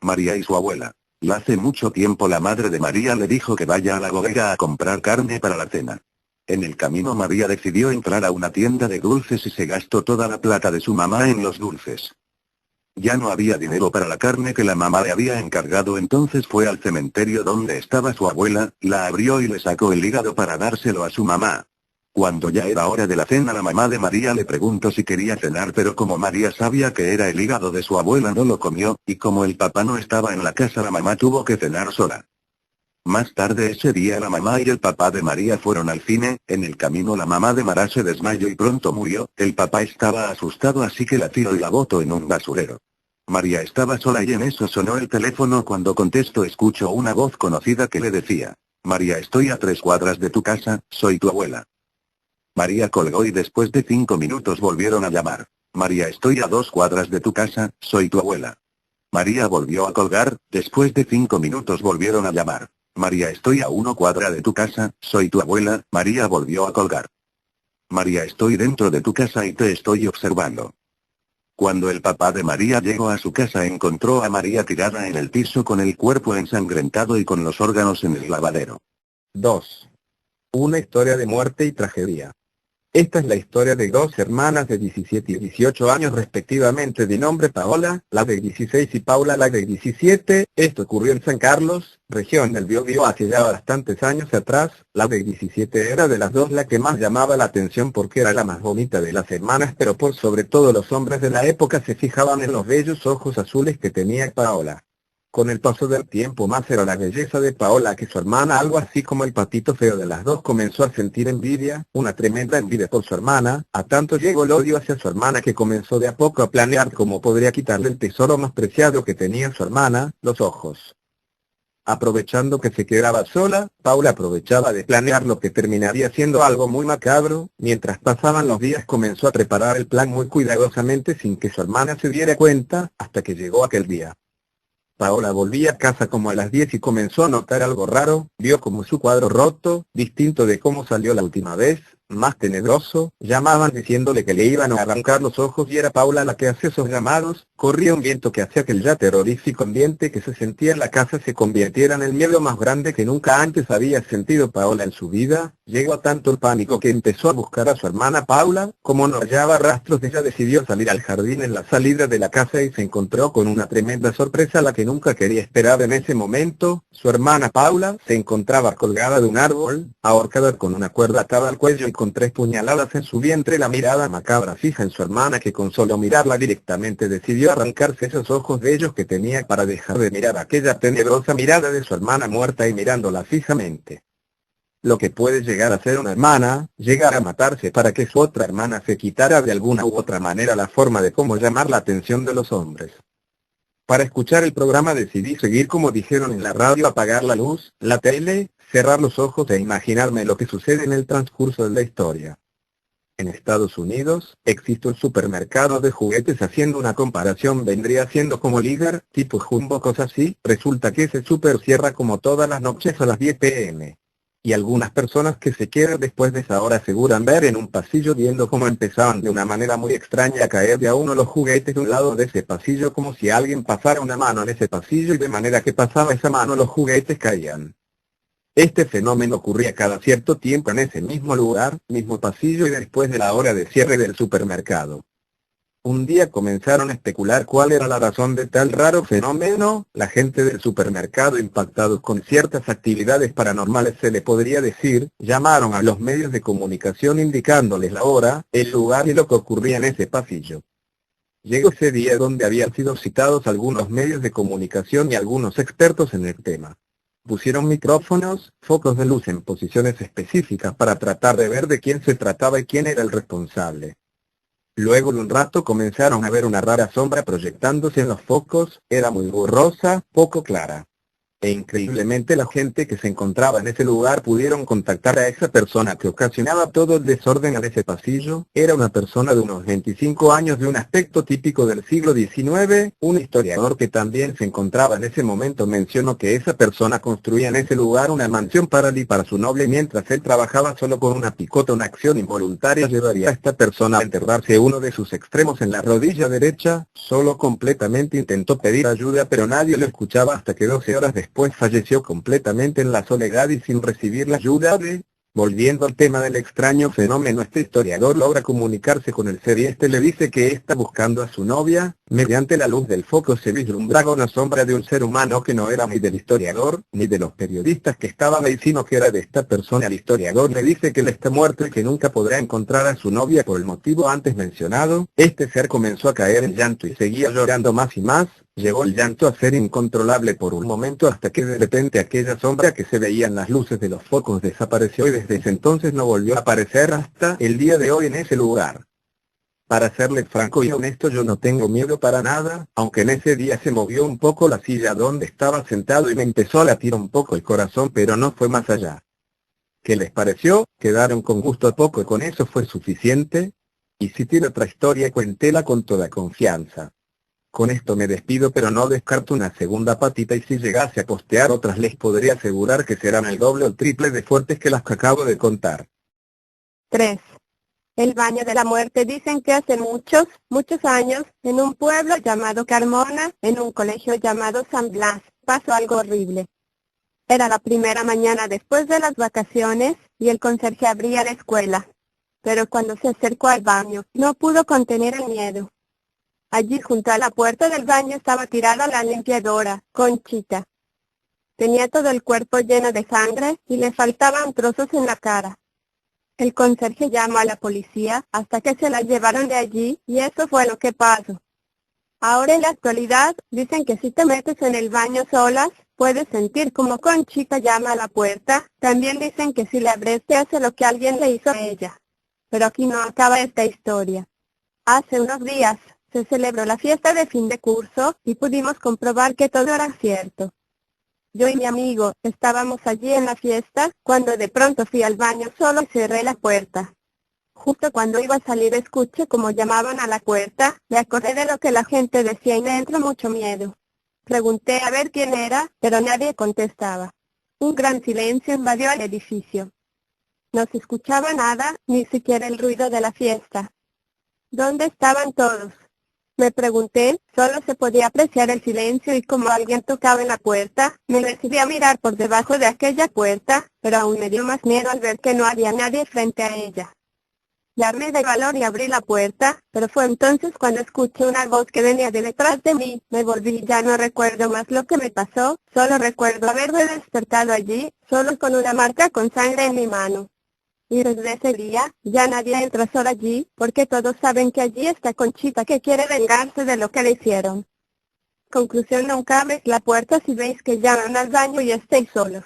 María y su abuela. Hace mucho tiempo la madre de María le dijo que vaya a la bodega a comprar carne para la cena. En el camino María decidió entrar a una tienda de dulces y se gastó toda la plata de su mamá en los dulces. Ya no había dinero para la carne que la mamá le había encargado, entonces fue al cementerio donde estaba su abuela, la abrió y le sacó el hígado para dárselo a su mamá. Cuando ya era hora de la cena, la mamá de María le preguntó si quería cenar, pero como María sabía que era el hígado de su abuela no lo comió, y como el papá no estaba en la casa la mamá tuvo que cenar sola. Más tarde ese día la mamá y el papá de María fueron al cine. En el camino la mamá de María se desmayó y pronto murió. El papá estaba asustado así que la tiró y la botó en un basurero. María estaba sola y en eso sonó el teléfono. Cuando contestó escuchó una voz conocida que le decía: María, estoy a 3 cuadras de tu casa, soy tu abuela. María colgó y después de 5 minutos volvieron a llamar. María, estoy a 2 cuadras de tu casa, soy tu abuela. María volvió a colgar. Después de 5 minutos volvieron a llamar. María, estoy a 1 cuadra de tu casa, soy tu abuela. María volvió a colgar. María, estoy dentro de tu casa y te estoy observando. Cuando el papá de María llegó a su casa encontró a María tirada en el piso con el cuerpo ensangrentado y con los órganos en el lavadero. 2. Una historia de muerte y tragedia. Esta es la historia de dos hermanas de 17 y 18 años respectivamente, de nombre Paola, la de 16, y Paula, la de 17. Esto ocurrió en San Carlos, región del Biobío, hace ya bastantes años atrás. La de 17 era de las dos la que más llamaba la atención porque era la más bonita de las hermanas, pero por sobre todo los hombres de la época se fijaban en los bellos ojos azules que tenía Paola. Con el paso del tiempo más era la belleza de Paola que su hermana, algo así como el patito feo de las dos, comenzó a sentir envidia, una tremenda envidia por su hermana. A tanto llegó el odio hacia su hermana que comenzó de a poco a planear cómo podría quitarle el tesoro más preciado que tenía su hermana, los ojos. Aprovechando que se quedaba sola, Paula aprovechaba de planear lo que terminaría siendo algo muy macabro. Mientras pasaban los días comenzó a preparar el plan muy cuidadosamente sin que su hermana se diera cuenta, hasta que llegó aquel día. Paola volvía a casa como a las 10 y comenzó a notar algo raro. Vio como su cuadro roto, distinto de cómo salió la última vez, más tenebroso. Llamaban diciéndole que le iban a arrancar los ojos y era Paula la que hacía esos llamados. Corría un viento que hacía que el ya terrorífico ambiente que se sentía en la casa se convirtiera en el miedo más grande que nunca antes había sentido Paola en su vida. Llegó tanto el pánico que empezó a buscar a su hermana Paula. Como no hallaba rastros de ella, decidió salir al jardín en la salida de la casa y se encontró con una tremenda sorpresa, la que nunca quería esperar en ese momento. Su hermana Paula se encontraba colgada de un árbol, ahorcada con una cuerda atada al cuello y con 3 puñaladas en su vientre. La mirada macabra fija en su hermana, que con solo mirarla directamente decidió arrancarse esos ojos bellos que tenía para dejar de mirar aquella tenebrosa mirada de su hermana muerta y mirándola fijamente. Lo que puede llegar a ser una hermana, llegar a matarse para que su otra hermana se quitara de alguna u otra manera la forma de cómo llamar la atención de los hombres. Para escuchar el programa decidí seguir como dijeron en la radio, apagar la luz, la tele, cerrar los ojos e imaginarme lo que sucede en el transcurso de la historia. En Estados Unidos, existe un supermercado de juguetes. Haciendo una comparación vendría siendo como Líder, tipo Jumbo, cosas así. Resulta que ese super cierra como todas las noches a las 10 p.m. Y algunas personas que se quedan después de esa hora aseguran ver en un pasillo viendo cómo empezaban de una manera muy extraña a caer de a uno los juguetes de un lado de ese pasillo, como si alguien pasara una mano en ese pasillo y de manera que pasaba esa mano los juguetes caían. Este fenómeno ocurría cada cierto tiempo en ese mismo lugar, mismo pasillo y después de la hora de cierre del supermercado. Un día comenzaron a especular cuál era la razón de tal raro fenómeno. La gente del supermercado, impactados con ciertas actividades paranormales se le podría decir, llamaron a los medios de comunicación indicándoles la hora, el lugar y lo que ocurría en ese pasillo. Llegó ese día donde habían sido citados algunos medios de comunicación y algunos expertos en el tema. Pusieron micrófonos, focos de luz en posiciones específicas para tratar de ver de quién se trataba y quién era el responsable. Luego de un rato comenzaron a ver una rara sombra proyectándose en los focos. Era muy borrosa, poco clara. e increíblemente la gente que se encontraba en ese lugar pudieron contactar a esa persona que ocasionaba todo el desorden en ese pasillo. Era una persona de unos 25 años de un aspecto típico del siglo XIX. Un historiador que también se encontraba en ese momento mencionó que esa persona construía en ese lugar una mansión para él y para su novia mientras él trabajaba solo con una picota. Una acción involuntaria llevaría a esta persona a enterrarse uno de sus extremos en la rodilla derecha. Solo completamente intentó pedir ayuda pero nadie lo escuchaba hasta que 12 horas después falleció completamente en la soledad y sin recibir la ayuda de... Volviendo al tema del extraño fenómeno, este historiador logra comunicarse con el ser y este le dice que está buscando a su novia. Mediante la luz del foco se vislumbraba una sombra de un ser humano que no era ni del historiador, ni de los periodistas que estaban ahí, sino que era de esta persona. El historiador le dice que él está muerto y que nunca podrá encontrar a su novia por el motivo antes mencionado. Este ser comenzó a caer en llanto y seguía llorando más y más. Llegó el llanto a ser incontrolable por un momento hasta que de repente aquella sombra que se veía en las luces de los focos desapareció y desde ese entonces no volvió a aparecer hasta el día de hoy en ese lugar. Para serle franco y honesto, yo no tengo miedo para nada, aunque en ese día se movió un poco la silla donde estaba sentado y me empezó a latir un poco el corazón, pero no fue más allá. ¿Qué les pareció? ¿Quedaron con gusto a poco y con eso fue suficiente? Y si tiene otra historia, cuéntela con toda confianza. Con esto me despido, pero no descarto una segunda patita y si llegase a postear otras les podría asegurar que serán el doble o el triple de fuertes que las que acabo de contar. 3. El baño de la muerte. Dicen que hace muchos años, en un pueblo llamado Carmona, en un colegio llamado San Blas, pasó algo horrible. Era la primera mañana después de las vacaciones, y el conserje abría la escuela. Pero cuando se acercó al baño, no pudo contener el miedo. Allí junto a la puerta del baño estaba tirada la limpiadora, Conchita. Tenía todo el cuerpo lleno de sangre y le faltaban trozos en la cara. El conserje llamó a la policía hasta que se la llevaron de allí y eso fue lo que pasó. Ahora en la actualidad dicen que si te metes en el baño solas, puedes sentir como Conchita llama a la puerta. También dicen que si le abres te hace lo que alguien le hizo a ella. Pero aquí no acaba esta historia. Hace unos días se celebró la fiesta de fin de curso y pudimos comprobar que todo era cierto. Yo y mi amigo estábamos allí en la fiesta, cuando de pronto fui al baño solo y cerré la puerta. Justo cuando iba a salir escuché como llamaban a la puerta, me acordé de lo que la gente decía y me entró mucho miedo. Pregunté a ver quién era, pero nadie contestaba. Un gran silencio invadió el edificio. No se escuchaba nada, ni siquiera el ruido de la fiesta. ¿Dónde estaban todos? Me pregunté, solo se podía apreciar el silencio y como alguien tocaba en la puerta, me decidí a mirar por debajo de aquella puerta, pero aún me dio más miedo al ver que no había nadie frente a ella. Ya armé de valor y abrí la puerta, pero fue entonces cuando escuché una voz que venía de detrás de mí. Me volví y ya no recuerdo más lo que me pasó, solo recuerdo haberme despertado allí, solo con una marca con sangre en mi mano. Y desde ese día, ya nadie entra sola allí, porque todos saben que allí está Conchita que quiere vengarse de lo que le hicieron. Conclusión: nunca abres la puerta si veis que llaman al baño y estéis solos.